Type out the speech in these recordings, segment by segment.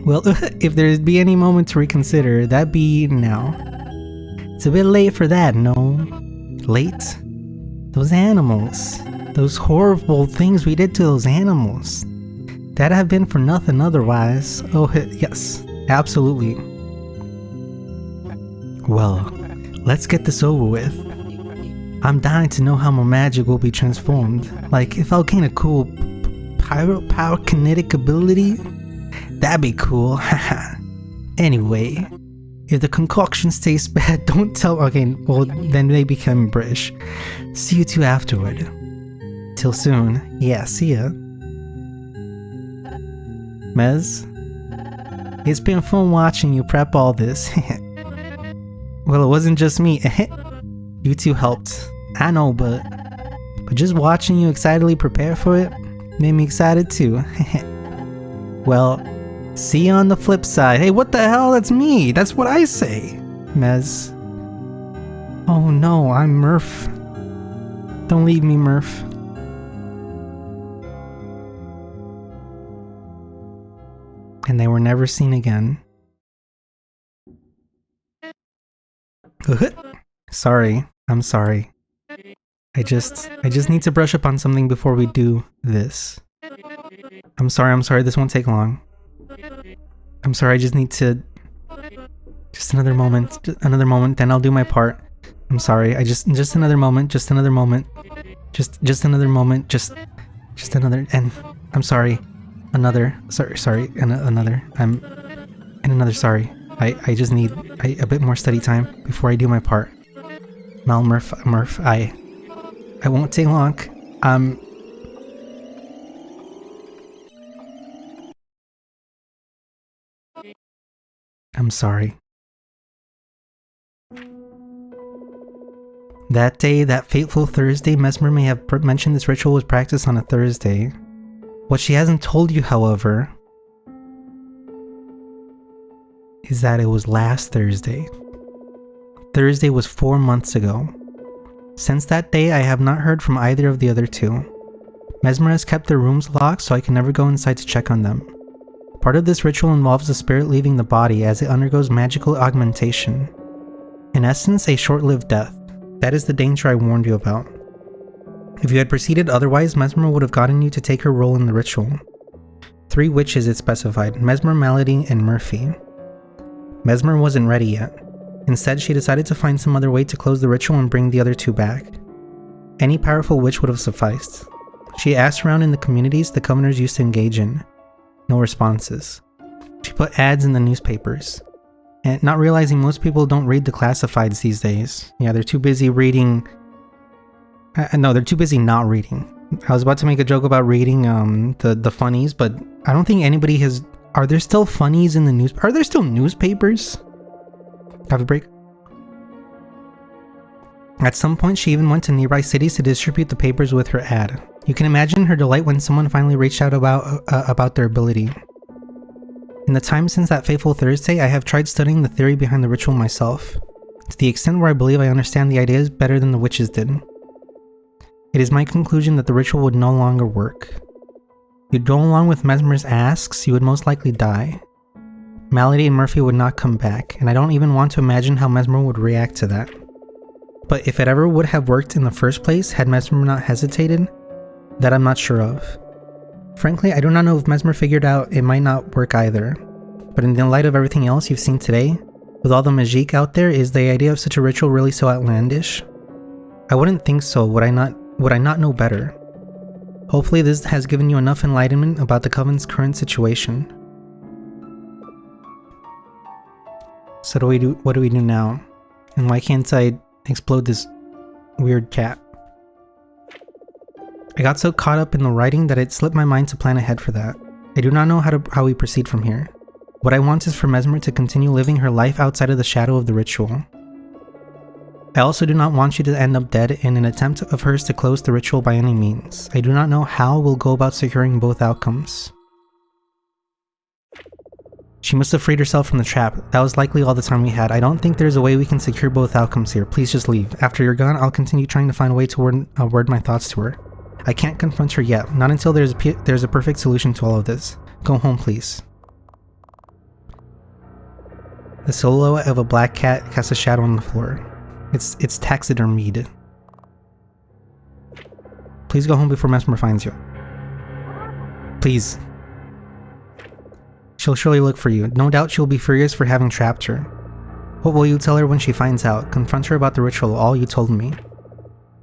Well, if there'd be any moment to reconsider, that'd be now. It's a bit late for that, no? Late? Those animals. Those horrible things we did to those animals. That'd have been for nothing otherwise. Oh, yes. Absolutely. Well, let's get this over with. I'm dying to know how my magic will be transformed. Like, if I'll gain a cool pyrokinetic ability, that'd be cool. Anyway, if the concoctions taste bad, don't tell. Okay, well, then they become British. See you two afterward. Till soon. Yeah, see ya. Mez? It's been fun watching you prep all this. Well, it wasn't just me. You two helped. I know, but just watching you excitedly prepare for it made me excited too. Well, see you on the flip side. Hey, what the hell? That's me. That's what I say. Mez. Oh no, I'm Murph. Don't leave me, Murph. And they were never seen again. Sorry. I'm sorry. I just need to brush up on something before we do this. I'm sorry, this won't take long. I'm sorry, I just need to... Just another moment, then I'll do my part. I'm sorry, just another moment, just another moment. Just another moment, just another, and I'm sorry. Another, sorry, and another, and another sorry. I just need a bit more study time before I do my part. Mel, Murph, I won't take long. I'm sorry. That day, that fateful Thursday, Mesmer may have mentioned this ritual was practiced on a Thursday. What she hasn't told you, however, is that it was last Thursday. Thursday was 4 months ago. Since that day, I have not heard from either of the other two. Mesmer has kept their rooms locked, so I can never go inside to check on them. Part of this ritual involves the spirit leaving the body as it undergoes magical augmentation. In essence, a short-lived death. That is the danger I warned you about. If you had proceeded otherwise, Mesmer would have gotten you to take her role in the ritual. 3 witches it specified, Mesmer, Malady, and Murphy. Mesmer wasn't ready yet. Instead, she decided to find some other way to close the ritual and bring the other 2 back. Any powerful witch would have sufficed. She asked around in the communities the Covenanters used to engage in. No responses. She put ads in the newspapers. And not realizing most people don't read the classifieds these days. Yeah, they're too busy reading... no, they're too busy not reading. I was about to make a joke about reading the funnies, but I don't think anybody has... Are there still funnies in the news? Are there still newspapers? Have a break? At some point, she even went to nearby cities to distribute the papers with her ad. You can imagine her delight when someone finally reached out about their ability. In the time since that fateful Thursday, I have tried studying the theory behind the ritual myself, to the extent where I believe I understand the ideas better than the witches did. It is my conclusion that the ritual would no longer work. You'd go along with Mesmer's asks, you would most likely die. Malady and Murphy would not come back, and I don't even want to imagine how Mesmer would react to that. But if it ever would have worked in the first place, had Mesmer not hesitated, that I'm not sure of. Frankly, I do not know if Mesmer figured out it might not work either. But in the light of everything else you've seen today, with all the magique out there, is the idea of such a ritual really so outlandish? I wouldn't think so, would I not know better? Hopefully this has given you enough enlightenment about the Coven's current situation. So what do we do now? And why can't I explode this weird cat? I got so caught up in the writing that it slipped my mind to plan ahead for that. I do not know how we proceed from here. What I want is for Mesmer to continue living her life outside of the shadow of the ritual. I also do not want you to end up dead in an attempt of hers to close the ritual by any means. I do not know how we'll go about securing both outcomes. She must have freed herself from the trap. That was likely all the time we had. I don't think there's a way we can secure both outcomes here. Please just leave. After you're gone, I'll continue trying to find a way to word my thoughts to her. I can't confront her yet, not until there's a perfect solution to all of this. Go home, please. The silhouette of a black cat casts a shadow on the floor. It's taxidermied. Please go home before Mesmer finds you. Please. She'll surely look for you. No doubt she'll be furious for having trapped her. What will you tell her when she finds out? Confront her about the ritual, all you told me.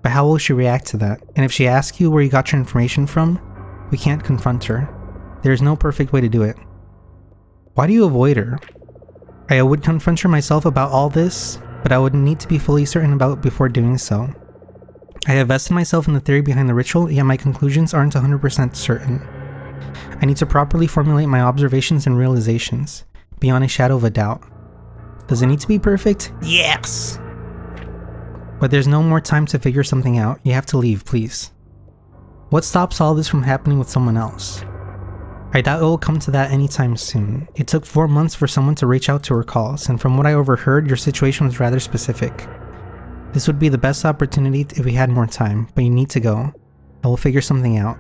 But how will she react to that? And if she asks you where you got your information from, we can't confront her. There is no perfect way to do it. Why do you avoid her? I would confront her myself about all this, but I would need to be fully certain about it before doing so. I have vested myself in the theory behind the ritual, yet my conclusions aren't 100% certain. I need to properly formulate my observations and realizations, beyond a shadow of a doubt. Does it need to be perfect? Yes! But there's no more time to figure something out. You have to leave, please. What stops all this from happening with someone else? I doubt it will come to that anytime soon. It took 4 months for someone to reach out to her calls, and from what I overheard, your situation was rather specific. This would be the best opportunity if we had more time, but you need to go. I will figure something out.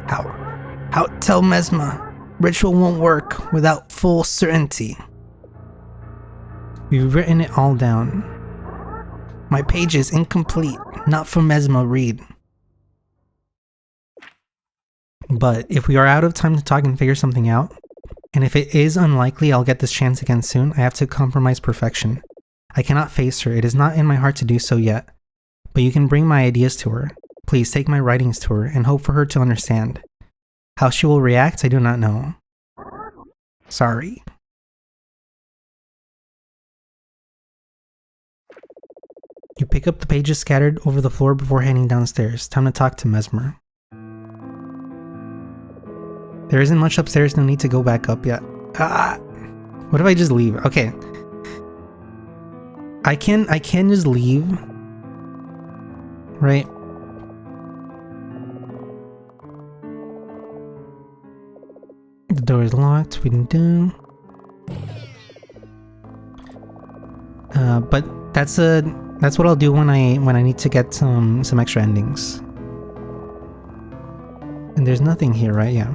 How? Tell Mesma. Ritual won't work without full certainty. We've written it all down. My page is incomplete, not for Mesma read. But if we are out of time to talk and figure something out, and if it is unlikely I'll get this chance again soon, I have to compromise perfection. I cannot face her, it is not in my heart to do so yet. But you can bring my ideas to her. Please take my writings to her and hope for her to understand. How she will react, I do not know. Sorry. You pick up the pages scattered over the floor before heading downstairs. Time to talk to Mesmer. There isn't much upstairs, no need to go back up yet. What if I just leave? Okay. I can just leave. Right? The door is locked, we can do. But that's what I'll do when I need to get some extra endings. And there's nothing here, right? Yeah.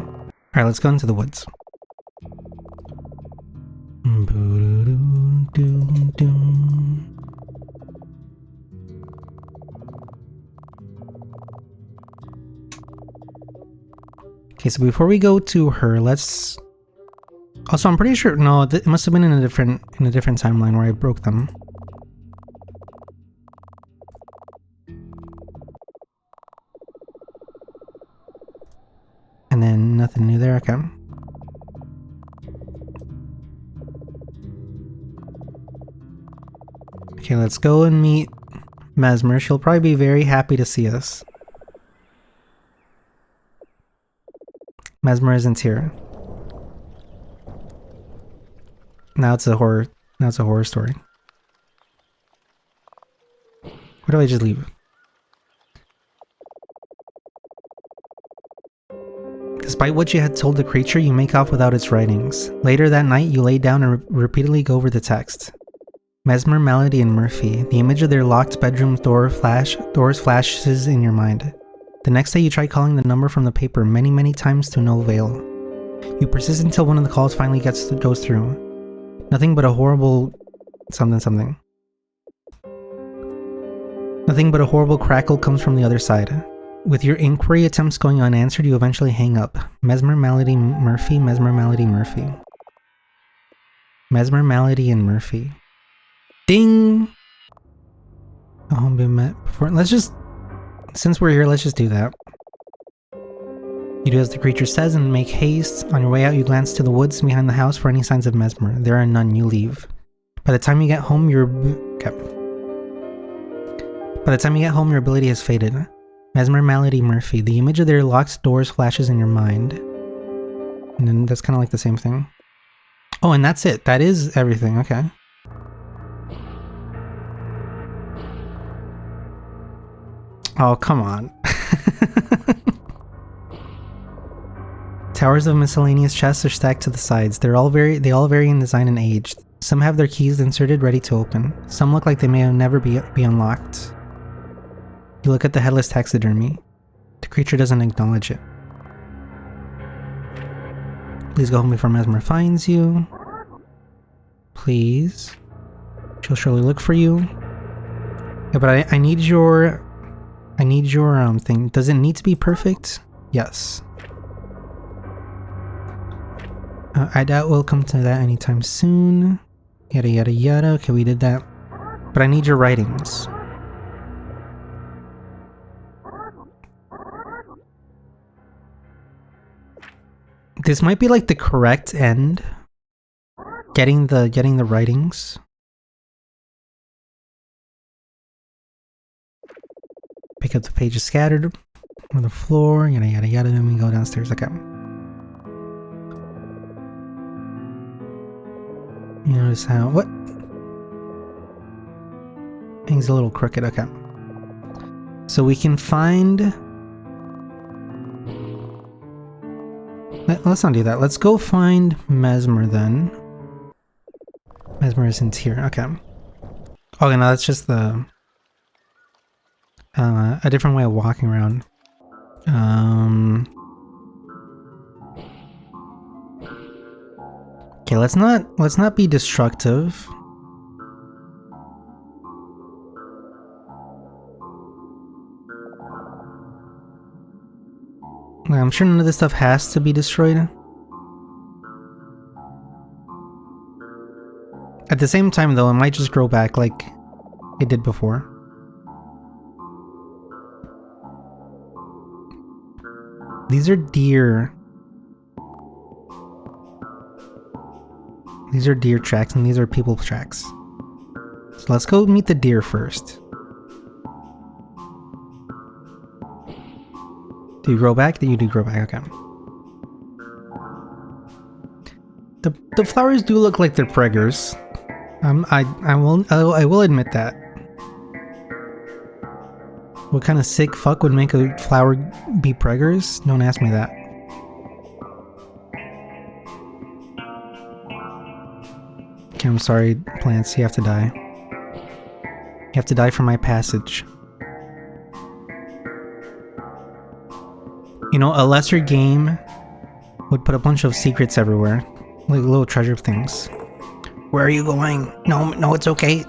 Alright, let's go into the woods. Okay, so before we go to her, let's... Also, I'm pretty sure... No, it must have been in a different timeline where I broke them. And then nothing new there, okay. Okay, let's go and meet Mesmer. She'll probably be very happy to see us. Mesmer isn't here. Now it's a horror story. Where do I just leave? Despite what you had told the creature, you make off without its writings. Later that night, you lay down and repeatedly go over the text. Mesmer, Malady, and Murphy. The image of their locked bedroom doors flashes in your mind. The next day, you try calling the number from the paper many times to no avail. You persist until one of the calls finally goes through. Nothing but a horrible... something. Nothing but a horrible crackle comes from the other side. With your inquiry attempts going unanswered, you eventually hang up. Mesmer, Malady, Murphy, Mesmer, Malady, Murphy. Mesmer, Malady, and Murphy. Ding! A home be met before. Let's just... Since we're here, let's just do that. You do as the creature says and make haste. On your way out, you glance to the woods behind the house for any signs of Mesmer. There are none. You leave. By the time you get home, your ability has faded. Mesmer, Malady, Murphy. The image of their locked doors flashes in your mind. And then that's kind of like the same thing. Oh, and that's it. That is everything. Okay. Oh, come on. Towers of miscellaneous chests are stacked to the sides. They all vary in design and age. Some have their keys inserted ready to open. Some look like they may never be unlocked. You look at the headless taxidermy. The creature doesn't acknowledge it. Please go home before Mesmer finds you. please. She'll surely look for you. Yeah, but I need your... I need your thing. Does it need to be perfect? Yes. I doubt we'll come to that anytime soon. Yada yada yada. Okay, we did that. But I need your writings. This might be like the correct end. Getting the writings. Pick up the pages scattered on the floor, yada yada yada, then we go downstairs. Okay. You notice how what? Thing's a little crooked, okay. So we can find let's not do that. Let's go find Mesmer then. Mesmer isn't here, okay. Okay, no, that's just the a different way of walking around. Okay, let's not be destructive. I'm sure none of this stuff has to be destroyed. At the same time though, it might just grow back like it did before. These are deer. These are deer tracks and these are people tracks. So let's go meet the deer first. Do you grow back? You do grow back, okay. The flowers do look like they're preggers. I will admit that. What kind of sick fuck would make a flower be preggers? Don't ask me that. Okay, I'm sorry, plants, you have to die. You have to die for my passage. You know, a lesser game would put a bunch of secrets everywhere. Like little treasure things. Where are you going? No, it's okay.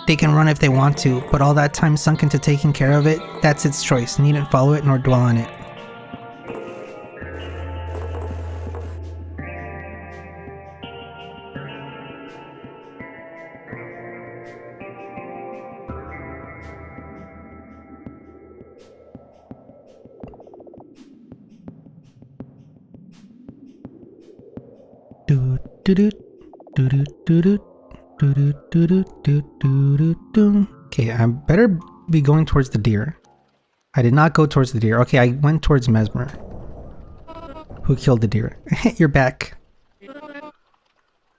They can run if they want to, but all that time sunk into taking care of it, that's its choice. Needn't follow it nor dwell on it. Okay, I better be going towards the deer. I did not go towards the deer. Okay, I went towards Mesmer. Who killed the deer? You're back.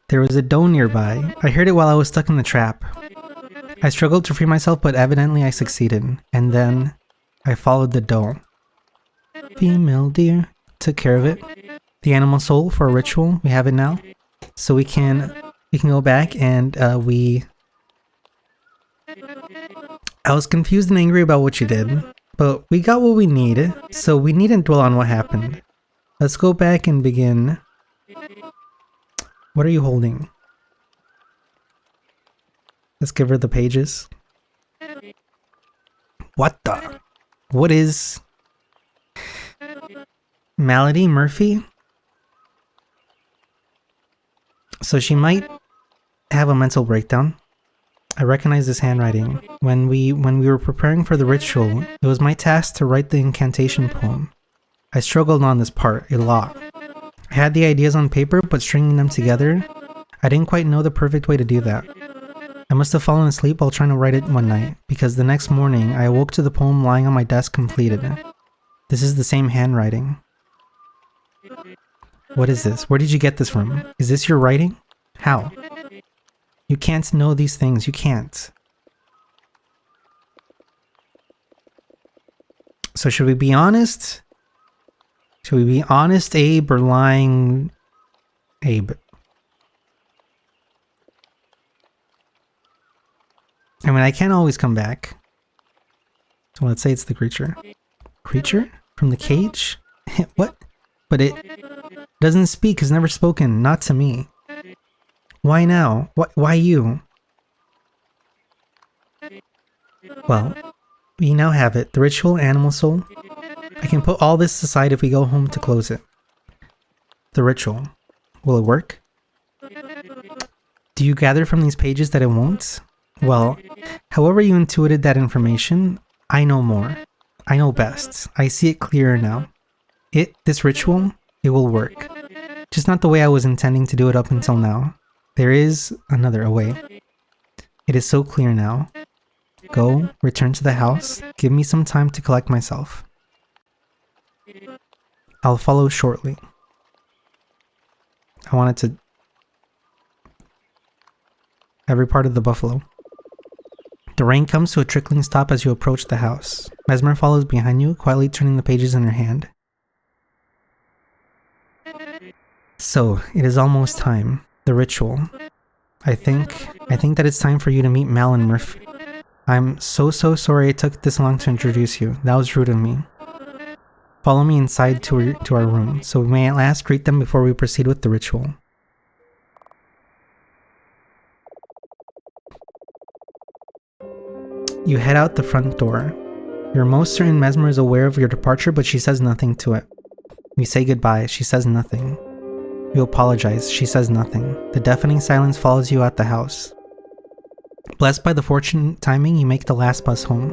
There was a doe nearby. I heard it while I was stuck in the trap. I struggled to free myself, but evidently I succeeded. And then I followed the doe. Female deer. Took care of it. The animal soul for a ritual. We have it now. So we can go back and I was confused and angry about what you did, but we got what we need, so we needn't dwell on what happened. Let's go back and begin. What are you holding? Let's give her the pages. What the? What is... Malady Murphy? So she might have a mental breakdown. I recognize this handwriting. When we were preparing for the ritual, it was my task to write the incantation poem. I struggled on this part a lot. I had the ideas on paper, but stringing them together, I didn't quite know the perfect way to do that. I must have fallen asleep while trying to write it one night, because the next morning I awoke to the poem lying on my desk completed. This is the same handwriting. What is this? Where did you get this from? Is this your writing? How? You can't know these things. You can't. So should we be honest? Should we be honest, Abe, or lying, Abe? I mean, I can't always come back. So let's say it's the creature. Creature? From the cage? What? But it doesn't speak, has never spoken, not to me. Why now? Why you? Well, we now have it. The ritual animal soul. I can put all this aside if we go home to close it. The ritual. Will it work? Do you gather from these pages that it won't? Well, however you intuited that information, I know more. I know best. I see it clearer now. This ritual, it will work. Just not the way I was intending to do it up until now. There is another way. It is so clear now. Go, return to the house, give me some time to collect myself. I'll follow shortly. I wanted to... Every part of the buffalo. The rain comes to a trickling stop as you approach the house. Mesmer follows behind you, quietly turning the pages in her hand. So, it is almost time. The ritual. I think that it's time for you to meet Mal and Murphy. I'm so sorry it took this long to introduce you. That was rude of me. Follow me inside to our room, so we may at last greet them before we proceed with the ritual. You head out the front door. You're most certain Mesmer is aware of your departure, but she says nothing to it. You say goodbye, she says nothing. You apologize, she says nothing. The deafening silence follows you out the house. Blessed by the fortunate timing, you make the last bus home.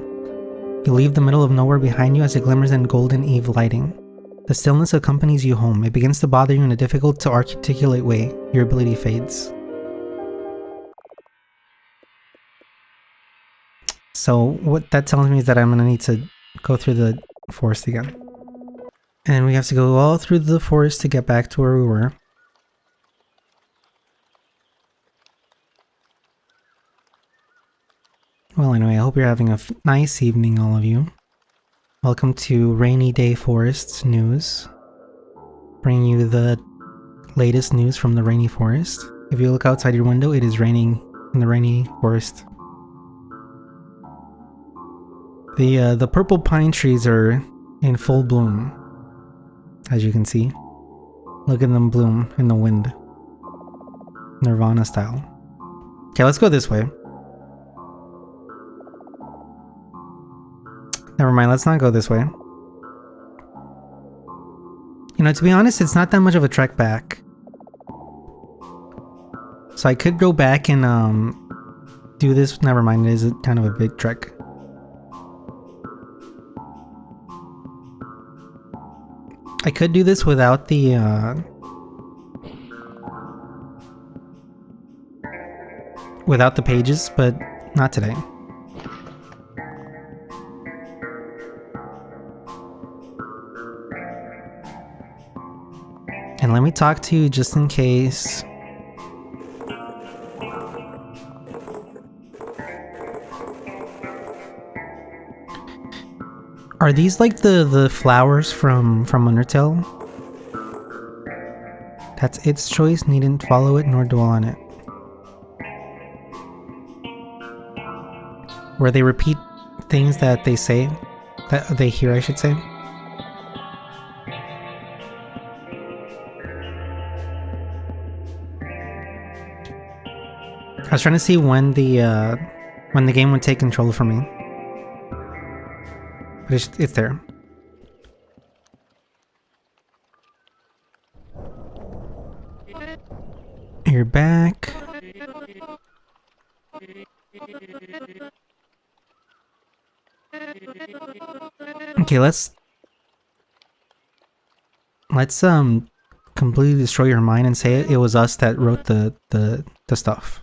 You leave the middle of nowhere behind you as it glimmers in golden eve lighting. The stillness accompanies you home. It begins to bother you in a difficult to articulate way. Your ability fades. So what that tells me is that I'm gonna need to go through the forest again. And we have to go all through the forest to get back to where we were. Well, anyway, I hope you're having a nice evening, all of you. Welcome to Rainy Day Forest News. Bringing you the latest news from the rainy forest. If you look outside your window, it is raining in the rainy forest. The purple pine trees are in full bloom, as you can see. Look at them bloom in the wind. Nirvana style. Okay, let's go this way. Never mind, let's not go this way. You know, to be honest, it's not that much of a trek back. So I could go back and do this. Never mind, it is kind of a big trek. I could do this without the pages, but not today. And let me talk to you just in case. Are these like the flowers from Undertale? That's its choice, needn't follow it nor dwell on it. Where they repeat things that they say, that they hear, I should say. I was trying to see when the game would take control from me. But it's there. You're back. Okay, let's completely destroy your mind and say it was us that wrote the stuff.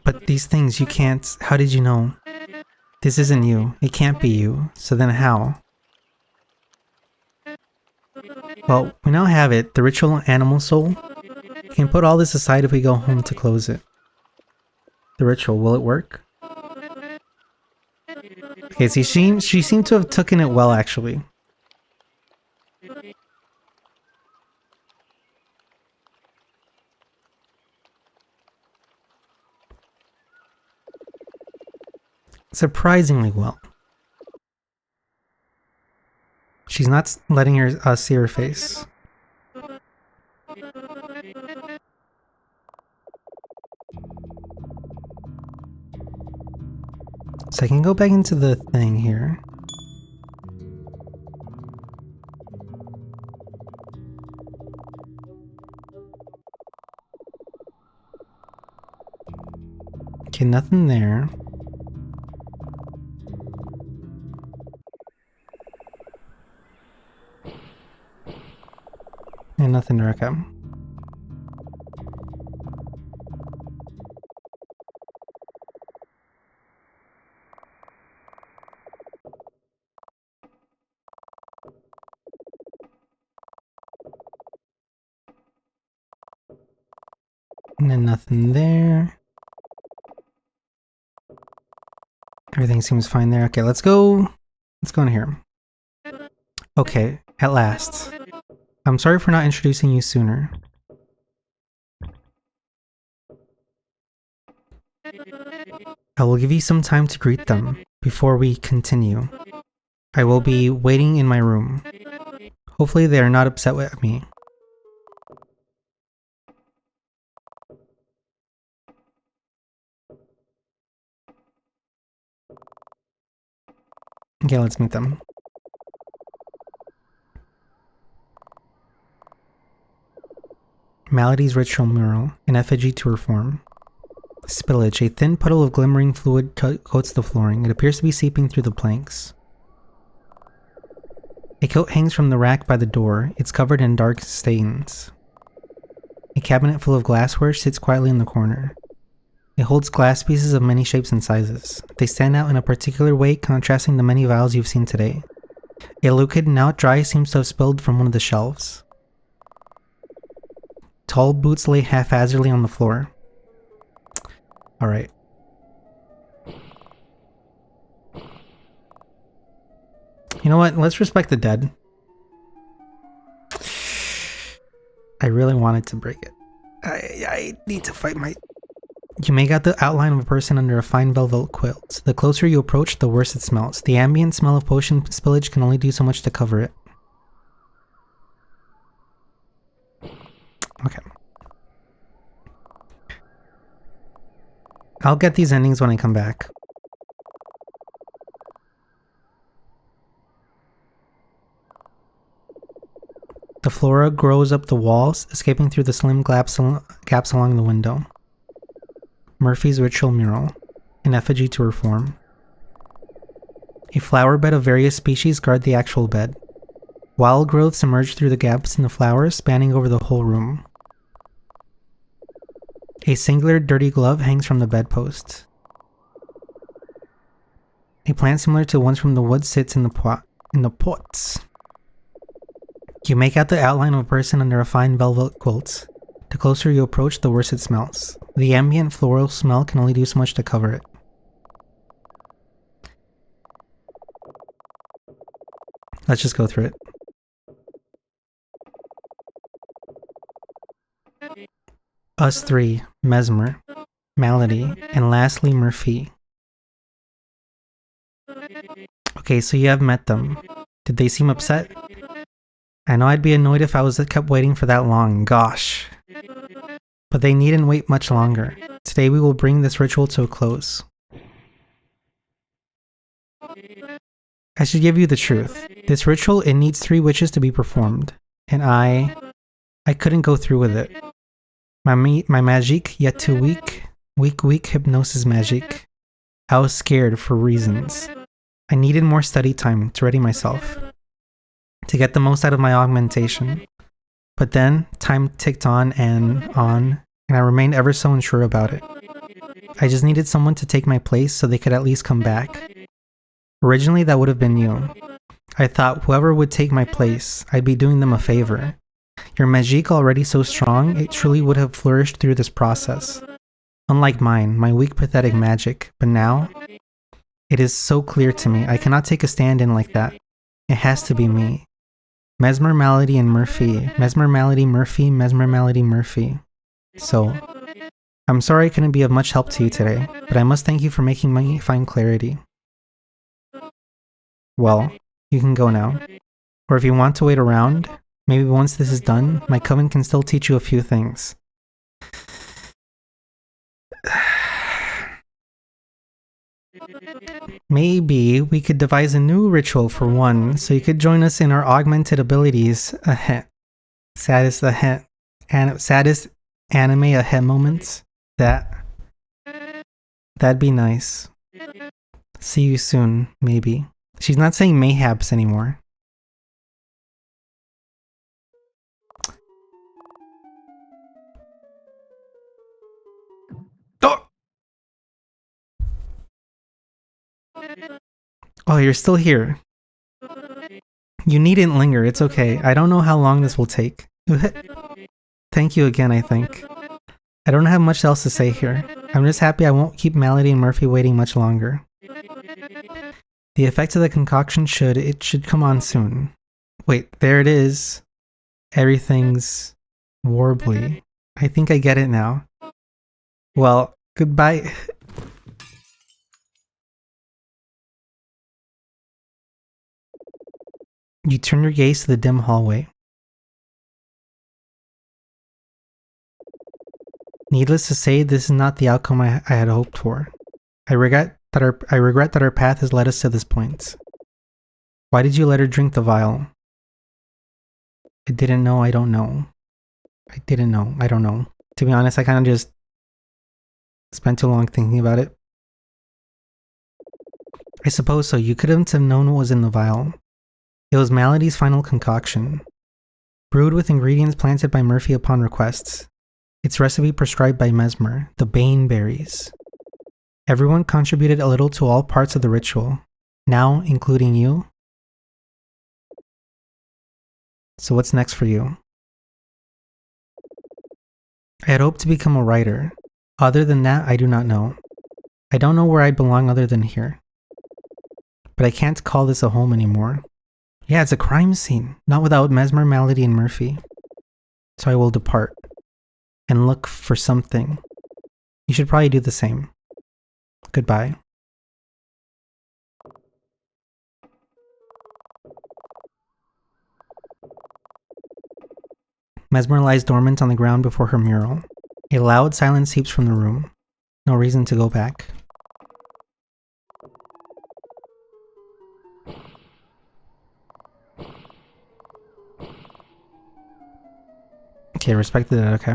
But these things you can't. How did you know? This isn't you. It can't be you. So then how? Well, we now have it. The ritual animal soul. We can put all this aside if we go home to close it. The ritual, will it work? Okay, see, she seemed to have taken it well, actually. Surprisingly well. She's not letting us see her face. So I can go back into the thing here. Okay, nothing there. And nothing there, okay. And then nothing there. Everything seems fine there. Okay, let's go. Let's go in here. Okay, at last. I'm sorry for not introducing you sooner. I will give you some time to greet them before we continue. I will be waiting in my room. Hopefully they are not upset with me. Okay, let's meet them. Malady's ritual mural, an effigy to her form. Spillage, a thin puddle of glimmering fluid coats the flooring. It appears to be seeping through the planks. A coat hangs from the rack by the door. It's covered in dark stains. A cabinet full of glassware sits quietly in the corner. It holds glass pieces of many shapes and sizes. They stand out in a particular way, contrasting the many vials you've seen today. A liquid, now dry, seems to have spilled from one of the shelves. Tall boots lay haphazardly on the floor. Alright. You know what? Let's respect the dead. I really wanted to break it. I need to fight my... You make out the outline of a person under a fine velvet quilt. The closer you approach, the worse it smells. The ambient smell of potion spillage can only do so much to cover it. Okay. I'll get these endings when I come back. The flora grows up the walls, escaping through the slim gaps along the window. Murphy's ritual mural, an effigy to her form. A flower bed of various species guard the actual bed. Wild growths emerge through the gaps in the flowers, spanning over the whole room. A singular dirty glove hangs from the bedpost. A plant similar to ones from the woods sits in the pots. You make out the outline of a person under a fine velvet quilt. The closer you approach, the worse it smells. The ambient floral smell can only do so much to cover it. Let's just go through it. Us three, Mesmer, Malady, and lastly Murphy. Okay, so you have met them. Did they seem upset? I know I'd be annoyed if I kept waiting for that long, gosh. But they needn't wait much longer. Today we will bring this ritual to a close. I should give you the truth. This ritual, it needs 3 witches to be performed. And I couldn't go through with it. My magic, yet too weak. Weak hypnosis magic. I was scared for reasons. I needed more study time to ready myself. To get the most out of my augmentation. But then, time ticked on, and I remained ever so unsure about it. I just needed someone to take my place so they could at least come back. Originally, that would have been you. I thought whoever would take my place, I'd be doing them a favor. Your magique already so strong, it truly would have flourished through this process. Unlike mine, my weak pathetic magic, but now, it is so clear to me, I cannot take a stand-in like that. It has to be me. Mesmer, Malady, and Murphy. Mesmer, Malady, Murphy, Mesmer, Malady, Murphy. So, I'm sorry I couldn't be of much help to you today, but I must thank you for making me find clarity. Well, you can go now. Or if you want to wait around, maybe once this is done, my coven can still teach you a few things. Maybe we could devise a new ritual for one, so you could join us in our augmented abilities. Saddest anime moments. That'd be nice. See you soon, maybe. She's not saying mayhaps anymore. Oh, you're still here. You needn't linger, it's okay. I don't know how long this will take. Thank you again, I think. I don't have much else to say here. I'm just happy I won't keep Malady and Murphy waiting much longer. The effects of the concoction should come on soon. Wait, there it is. Everything's warbly. I think I get it now. Well, goodbye. You turn your gaze to the dim hallway. Needless to say, this is not the outcome I had hoped for. I regret that our path has led us to this point. Why did you let her drink the vial? I didn't know, I don't know. I didn't know, I don't know. To be honest, I kind of just spent too long thinking about it. I suppose so. You couldn't have known what was in the vial. It was Malady's final concoction. Brewed with ingredients planted by Murphy upon requests. Its recipe prescribed by Mesmer, the Bane berries. Everyone contributed a little to all parts of the ritual, now including you. So what's next for you? I had hoped to become a writer. Other than that, I do not know. I don't know where I'd belong other than here. But I can't call this a home anymore. Yeah, it's a crime scene, not without Mesmer, Malady, and Murphy. So I will depart and look for something. You should probably do the same. Goodbye. Mesmer lies dormant on the ground before her mural. A loud silence seeps from the room. No reason to go back. Okay, respected it, okay.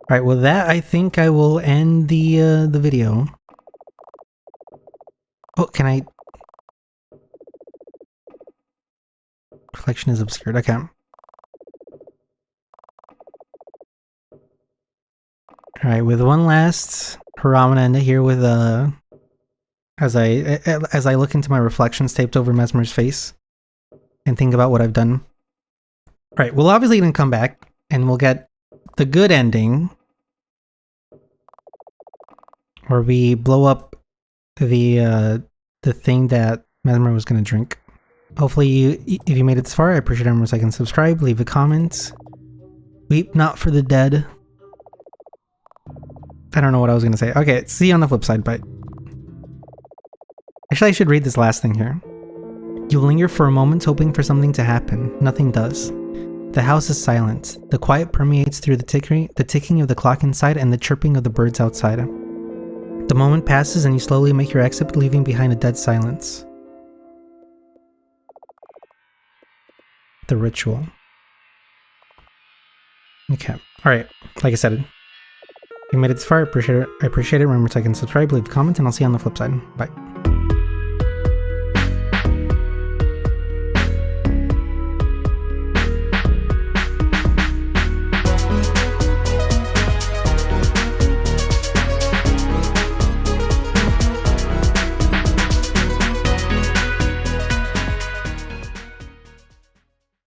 Alright, with that, I think I will end the video. Oh, can I... Reflection is obscured, okay. Alright, with one last hurrah, I'm gonna end it here with as I look into my reflections taped over Mesmer's face and think about what I've done. Alright, we'll obviously gonna come back and we'll get the good ending where we blow up the thing that Mesmer was gonna drink. Hopefully if you made it this far, I appreciate everyone so I can subscribe, leave a comment. Weep not for the dead. I don't know what I was gonna say. Okay, see you on the flip side, bye. Actually, I should read this last thing here. You linger for a moment hoping for something to happen. Nothing does. The house is silent. The quiet permeates through the ticking of the clock inside and the chirping of the birds outside. The moment passes and you slowly make your exit, leaving behind a dead silence. The ritual. Okay. Alright. Like I said, if you made it this far, I appreciate it. Remember to like and subscribe, leave a comment, and I'll see you on the flip side. Bye.